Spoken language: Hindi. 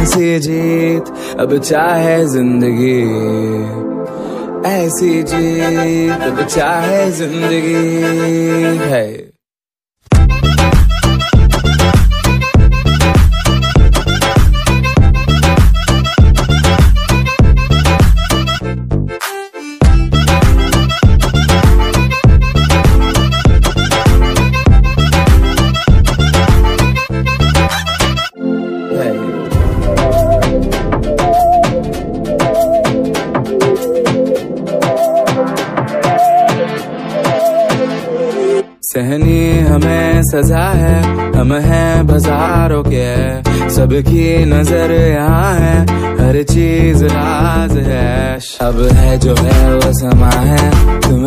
ऐसी जीत अब चाहे जिंदगी, ऐसी जीत अब चाहे जिंदगी है। सहनी हमें सजा है, हम हैं बाजारों के, सबकी नजर यहाँ है, हर चीज राज है। अब है जो है वो समा है, तुम